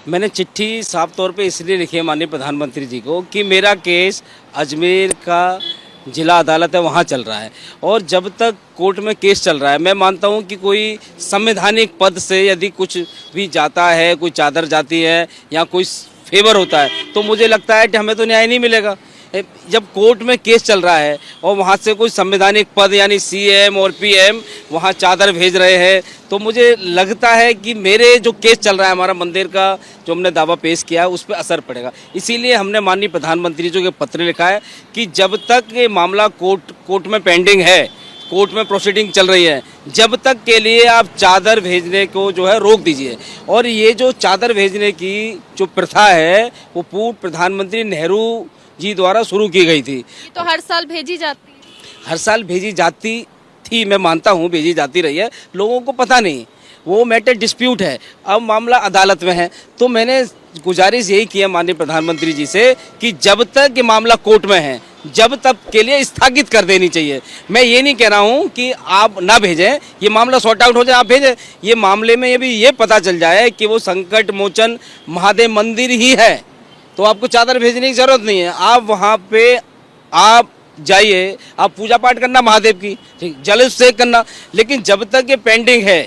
मैंने चिट्ठी साफ तौर पे इसलिए लिखी है माननीय प्रधानमंत्री जी को कि मेरा केस अजमेर का जिला अदालत है वहाँ चल रहा है, और जब तक कोर्ट में केस चल रहा है मैं मानता हूँ कि कोई संवैधानिक पद से यदि कुछ भी जाता है, कोई चादर जाती है या कोई फेवर होता है तो मुझे लगता है कि हमें तो न्याय नहीं मिलेगा। जब कोर्ट में केस चल रहा है और वहाँ से कोई संवैधानिक पद यानी सीएम और पीएम वहाँ चादर भेज रहे हैं तो मुझे लगता है कि मेरे जो केस चल रहा है, हमारा मंदिर का जो हमने दावा पेश किया है उस पर असर पड़ेगा। इसीलिए हमने माननीय प्रधानमंत्री जी को पत्र लिखा है कि जब तक ये मामला कोर्ट में पेंडिंग है, कोर्ट में प्रोसीडिंग चल रही है, जब तक के लिए आप चादर भेजने को जो है रोक दीजिए। और ये जो चादर भेजने की जो प्रथा है वो पूर्व प्रधानमंत्री नेहरू जी द्वारा शुरू की गई थी। तो हर साल भेजी जाती है? हर साल भेजी जाती थी, मैं मानता हूँ भेजी जाती रही है, लोगों को पता नहीं, वो मैटर डिस्प्यूट है, अब मामला अदालत में है। तो मैंने गुजारिश यही की है माननीय प्रधानमंत्री जी से कि जब तक ये मामला कोर्ट में है जब तक के लिए स्थगित कर देनी चाहिए। मैं ये नहीं कह रहा हूँ कि आप ना भेजें, ये मामला सॉर्ट आउट हो जाए आप भेजें, ये मामले में ये पता चल जाए कि वो संकट मोचन महादेव मंदिर ही है तो आपको चादर भेजने की जरूरत नहीं है। आप वहाँ पे आप जाइए, आप पूजा पाठ करना महादेव की, ठीक, जल अभिषेक करना, लेकिन जब तक ये पेंडिंग है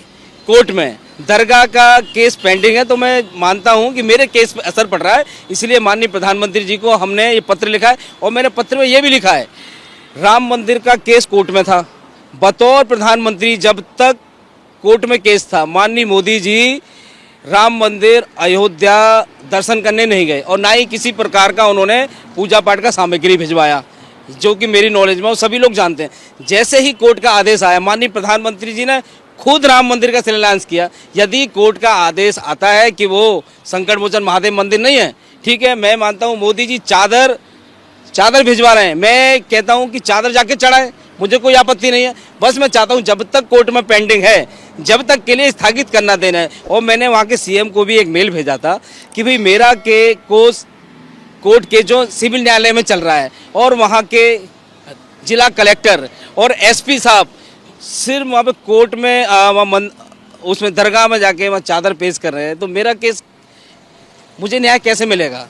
कोर्ट में, दरगाह का केस पेंडिंग है, तो मैं मानता हूँ कि मेरे केस पे असर पड़ रहा है। इसलिए माननीय प्रधानमंत्री जी को हमने ये पत्र लिखा है और मैंने पत्र में ये भी लिखा है, राम मंदिर का केस कोर्ट में था, बतौर प्रधानमंत्री जब तक कोर्ट में केस था माननीय मोदी जी राम मंदिर अयोध्या दर्शन करने नहीं गए और ना ही किसी प्रकार का उन्होंने पूजा पाठ का सामग्री भिजवाया, जो कि मेरी नॉलेज में वो सभी लोग जानते हैं। जैसे ही कोर्ट का आदेश आया, माननीय प्रधानमंत्री जी ने खुद राम मंदिर का शिलान्यास किया। यदि कोर्ट का आदेश आता है कि वो संकट मोचन महादेव मंदिर नहीं है, ठीक है, मैं मानता हूँ मोदी जी चादर भिजवा रहे हैं, मैं कहता हूँ कि चादर जाके चढ़ाए, मुझे कोई आपत्ति नहीं है। बस मैं चाहता हूँ जब तक कोर्ट में पेंडिंग है जब तक के लिए स्थगित करना देना है। और मैंने वहाँ के सीएम को भी एक मेल भेजा था कि भाई मेरा कोर्ट के जो सिविल न्यायालय में चल रहा है और वहाँ के जिला कलेक्टर और एसपी साहब सिर्फ वहाँ पे कोर्ट में उसमें दरगाह में जाके वहाँ चादर पेश कर रहे हैं, तो मेरा केस, मुझे न्याय कैसे मिलेगा?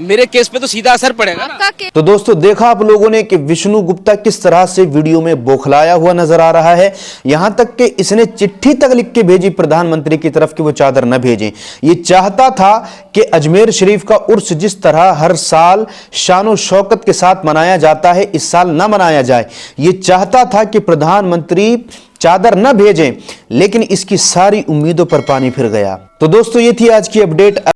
मेरे केस पे तो सीधा असर पड़ेगा ना। तो दोस्तों देखा आप लोगों ने कि विष्णु गुप्ता किस तरह से वीडियो में बौखलाया हुआ नजर आ रहा है। यहां तक कि इसने चिट्ठी तक लिख के भेजी प्रधानमंत्री की तरफ कि वो चादर न भेजें। ये चाहता था कि अजमेर शरीफ का उर्स जिस तरह हर साल शानो शौकत के साथ मनाया जाता है, इस साल न मनाया जाए। ये चाहता था कि प्रधानमंत्री चादर न भेजें, लेकिन इसकी सारी उम्मीदों पर पानी फिर गया। तो दोस्तों ये थी आज की अपडेट।